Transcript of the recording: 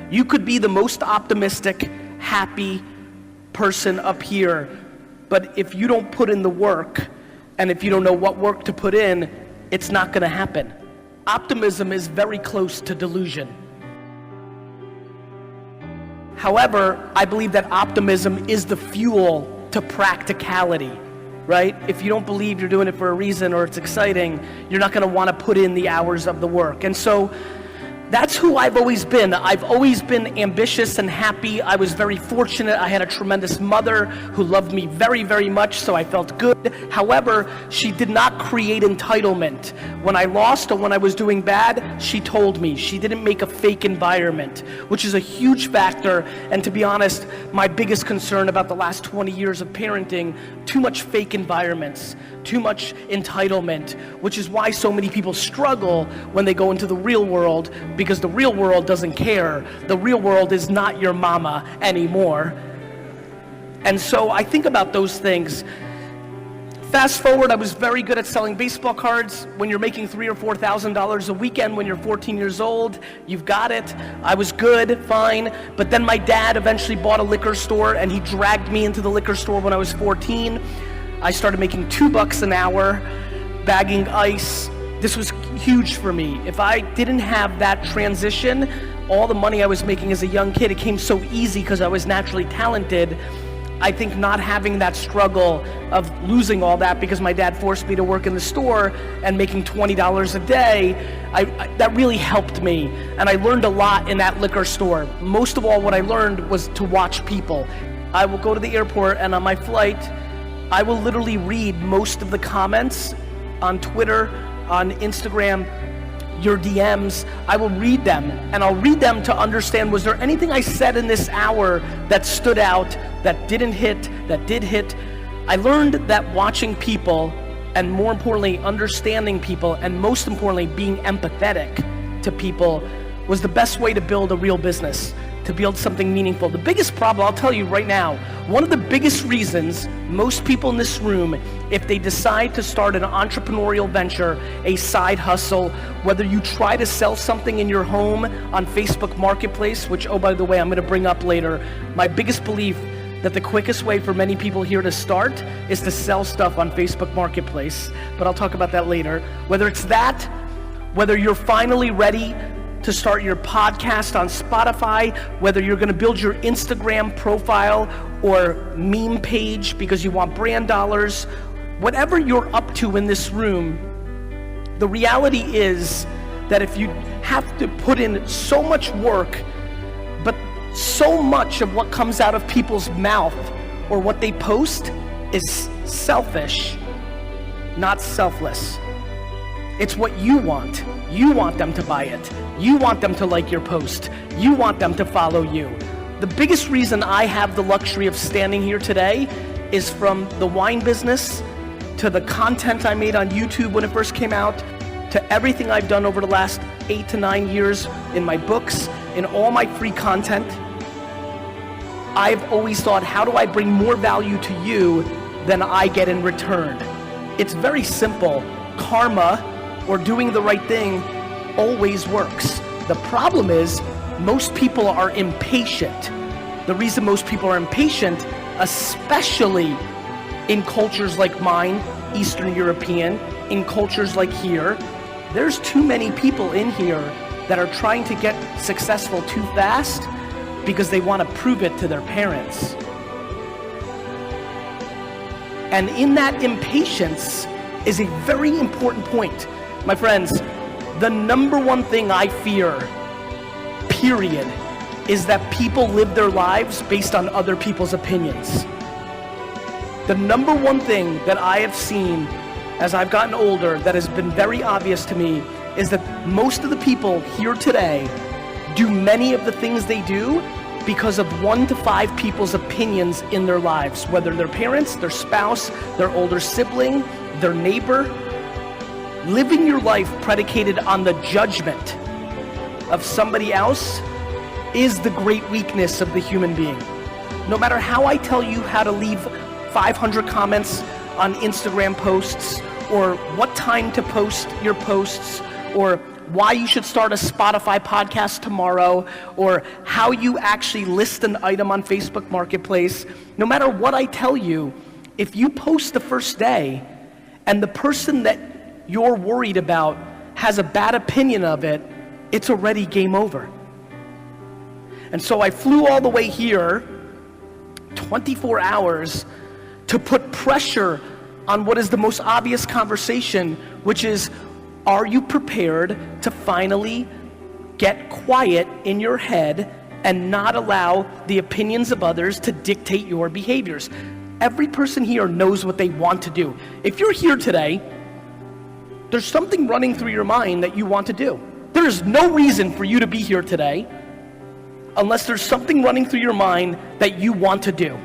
You could be the most optimistic, happy person up here, but if you don't put in the work, and if you don't know what work to put in, it's not gonna happen. Optimism is very close to delusion. However, I believe that optimism is the fuel to practicality, right? If you don't believe you're doing it for a reason or it's exciting, you're not gonna wanna put in the hours of the work. And so, that's who I've always been. I've always been ambitious and happy. I was very fortunate. I had a tremendous mother who loved me very, very much, so I felt good. However, she did not create entitlement. When I lost or when I was doing bad, she told me. She didn't make a fake environment, which is a huge factor. And to be honest, my biggest concern about the last 20 years of parenting, too much fake environments, too much entitlement, which is why so many people struggle when they go into the real world, because the real world doesn't care. The real world is not your mama anymore. And so I think about those things. Fast forward, I was very good at selling baseball cards. When you're making $3,000 or $4,000 a weekend when you're 14 years old, you've got it. I was good, fine. But then my dad eventually bought a liquor store and he dragged me into the liquor store when I was 14. I started making $2 an hour, bagging ice. This was huge for me. If I didn't have that transition, all the money I was making as a young kid, it came so easy because I was naturally talented. I think not having that struggle of losing all that because my dad forced me to work in the store and making $20 a day, that really helped me. And I learned a lot in that liquor store. Most of all, what I learned was to watch people. I will go to the airport and on my flight, I will literally read most of the comments on Twitter, on Instagram, your DMs. I will read them, and I'll read them to understand, was there anything I said in this hour that stood out, that didn't hit, that did hit? I learned that watching people, and more importantly, understanding people, and most importantly, being empathetic to people was the best way to build a real business, to build something meaningful. The biggest problem, I'll tell you right now, one of the biggest reasons most people in this room, if they decide to start an entrepreneurial venture, a side hustle, whether you try to sell something in your home on Facebook Marketplace, which, oh, by the way, I'm gonna bring up later, my biggest belief that the quickest way for many people here to start is to sell stuff on Facebook Marketplace, but I'll talk about that later. Whether it's that, whether you're finally ready to start your podcast on Spotify, whether you're gonna build your Instagram profile or meme page because you want brand dollars, whatever you're up to in this room, the reality is that if you have to put in so much work, but so much of what comes out of people's mouth or what they post is selfish, not selfless. It's what you want. You want them to buy it. You want them to like your post. You want them to follow you. The biggest reason I have the luxury of standing here today is from the wine business, to the content I made on YouTube when it first came out, to everything I've done over the last 8 to 9 years in my books, in all my free content. I've always thought, how do I bring more value to you than I get in return? It's very simple. Karma, or doing the right thing, always works. The problem is, most people are impatient. The reason most people are impatient, especially in cultures like mine, Eastern European, in cultures like here, there's too many people in here that are trying to get successful too fast because they want to prove it to their parents. And in that impatience is a very important point. My friends, the number one thing I fear, period, is that people live their lives based on other people's opinions. The number one thing that I have seen as I've gotten older that has been very obvious to me is that most of the people here today do many of the things they do because of 1 to 5 people's opinions in their lives, whether their parents, their spouse, their older sibling, their neighbor. Living your life predicated on the judgment of somebody else is the great weakness of the human being. No matter how I tell you how to leave 500 comments on Instagram posts, or what time to post your posts, or why you should start a Spotify podcast tomorrow, or how you actually list an item on Facebook Marketplace, no matter what I tell you, if you post the first day and the person that you're worried about has a bad opinion of it, it's already game over. And so I flew all the way here, 24 hours, to put pressure on what is the most obvious conversation, which is, are you prepared to finally get quiet in your head and not allow the opinions of others to dictate your behaviors? Every person here knows what they want to do. If you're here today, there's something running through your mind that you want to do. There is no reason for you to be here today unless there's something running through your mind that you want to do.